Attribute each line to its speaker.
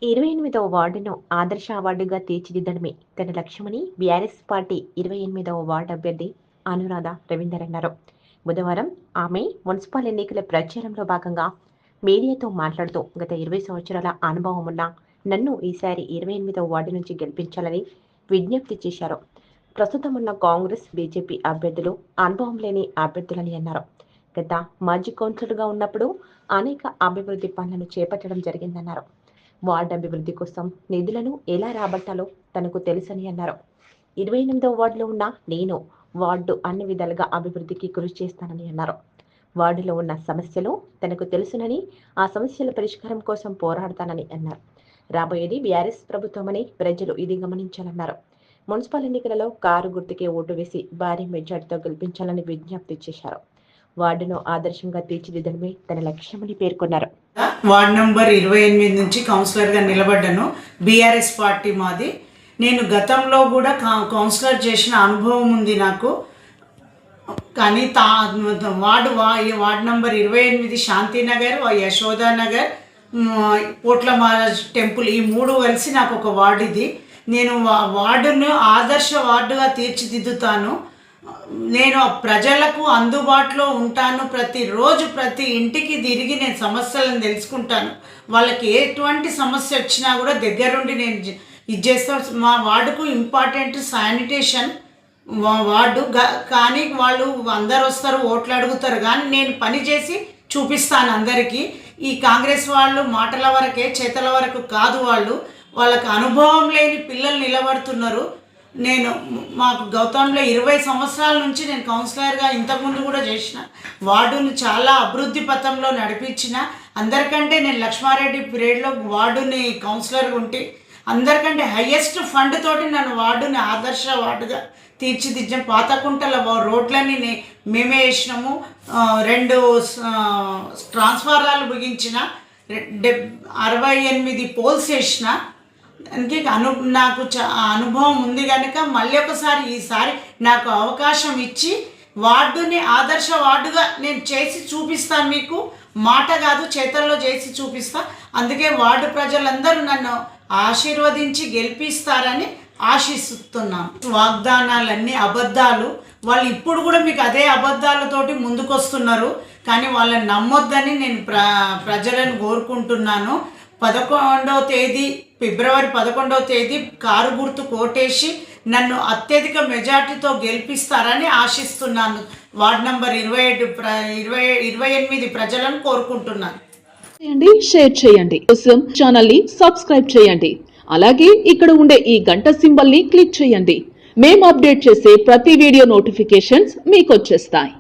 Speaker 1: 28వ వార్డును ఆదర్శ వార్డుగా తీర్చిదిద్దడమే తన లక్ష్యమని బీఆర్ఎస్ పార్టీ 28వ వార్డు అభ్యర్థి అనురాధ రవీందర్ అన్నారు. బుధవారం ఆమె మున్సిపల్ ఎన్నికల ప్రచారంలో భాగంగా మీడియాతో మాట్లాడుతూ గత 20 సంవత్సరాల అనుభవం ఉన్న నన్ను ఈసారి 28వ వార్డు నుంచి గెలిపించాలని విజ్ఞప్తి చేశారు. ప్రస్తుతం ఉన్న కాంగ్రెస్, బీజేపీ అభ్యర్థులు అనుభవం లేని అభ్యర్థులని అన్నారు. గత మాజీ కౌన్సిలర్గా ఉన్నప్పుడు అనేక అభివృద్ధి పనులను చేపట్టడం జరిగిందన్నారు. వార్డు అభివృద్ధి కోసం నిధులను ఎలా రాబట్టాలో తనకు తెలుసని అన్నారు. 28వ వార్డులో ఉన్న నేను వార్డు అన్ని విధాలుగా అభివృద్ధికి కృషి చేస్తానని అన్నారు. వార్డులో ఉన్న సమస్యలు తనకు తెలుసునని, ఆ సమస్యల పరిష్కారం కోసం పోరాడతానని అన్నారు. రాబోయేది బీఆర్ఎస్ ప్రభుత్వమని ప్రజలు ఇది గమనించాలన్నారు. మున్సిపల్ ఎన్నికలలో కారు గుర్తుకే ఓటు వేసి భారీ మెజార్టీతో గెలిపించాలని విజ్ఞప్తి చేశారు. వార్డును ఆదర్శంగా తీర్చిదిద్దడమే తన లక్ష్యమని పేర్కొన్నారు.
Speaker 2: వార్డు నంబర్ 28 నుంచి కౌన్సిలర్గా నిలబడ్డాను. బీఆర్ఎస్ పార్టీ మాది. నేను గతంలో కూడా కౌన్సిలర్ చేసిన అనుభవం ఉంది నాకు. కానీ ward number 28 Shantinagar, Yashodanagar, Potla Maharaj temple, ఈ 3 కలిసి నాకు ఒక వార్డు ఇది. నేను వార్డును ఆదర్శ వార్డుగా తీర్చిదిద్దుతాను. నేను ప్రజలకు అందుబాటులో ఉంటాను. ప్రతిరోజు ప్రతి ఇంటికి తిరిగి నేను సమస్యలను తెలుసుకుంటాను. వాళ్ళకి ఎటువంటి సమస్య వచ్చినా కూడా దగ్గరుండి నేను ఇది చేస్తాను. మా వార్డుకు ఇంపార్టెంట్ శానిటేషన్ వార్డు. కానీ వాళ్ళు అందరు వస్తారు, ఓట్లు అడుగుతారు, కానీ నేను పని చేసి చూపిస్తాను అందరికీ. ఈ కాంగ్రెస్ వాళ్ళు మాటల వరకే, చేతల వరకు కాదు. వాళ్ళకి అనుభవం లేని పిల్లలు నిలబడుతున్నారు. మాకు గౌతంలో 20 సంవత్సరాల నుంచి నేను కౌన్సిలర్గా ఇంతకుముందు కూడా చేసిన. వార్డుని చాలా అభివృద్ధి పథంలో నడిపించిన. అందరికంటే నేను లక్ష్మారెడ్డి పీరియడ్లో వార్డుని కౌన్సిలర్గా ఉంటే అందరికంటే హయ్యెస్ట్ ఫండ్ తోటి నన్ను వార్డుని ఆదర్శ వార్డుగా తీర్చిదిద్దాం. పాతకుంటల రోడ్లని మేమే వేసినాము. 2 ట్రాన్స్ఫార్మర్లు బిగించిన, 68 పోల్స్ వేసిన. అందుకే నాకు అనుభవం ఉంది కనుక మళ్ళీ ఒకసారి ఈసారి నాకు అవకాశం ఇచ్చి వార్డుని ఆదర్శ వార్డుగా నేను చేసి చూపిస్తాను. మీకు మాట కాదు, చేతల్లో చేసి చూపిస్తా. అందుకే వార్డు ప్రజలందరూ నన్ను ఆశీర్వదించి గెలిపిస్తారని ఆశిస్తున్నాను. వాగ్దానాలన్నీ అబద్ధాలు. వాళ్ళు ఇప్పుడు కూడా మీకు అదే అబద్ధాలతోటి ముందుకొస్తున్నారు. కానీ వాళ్ళని నమ్మొద్దని నేను ప్రజలను కోరుకుంటున్నాను. ఫిబ్రవరి 11వ తేదీ కారు గుర్తు కోటేసి నన్ను అత్యధిక మెజార్టీతో గెలిపిస్తారని ఆశిస్తున్నాను. వార్డు నంబర్ 28 ప్రజలను కోరుకుంటున్నాను.
Speaker 3: షేర్ చేయండి. కోసం ఛానల్ ని సబ్స్క్రైబ్ చేయండి. అలాగే ఇక్కడ ఉండే ఈ గంట సింబల్ ని క్లిక్ చేయండి. మేము అప్డేట్ చేసే ప్రతి వీడియో నోటిఫికేషన్స్ మీకు వచ్చేస్తాయి.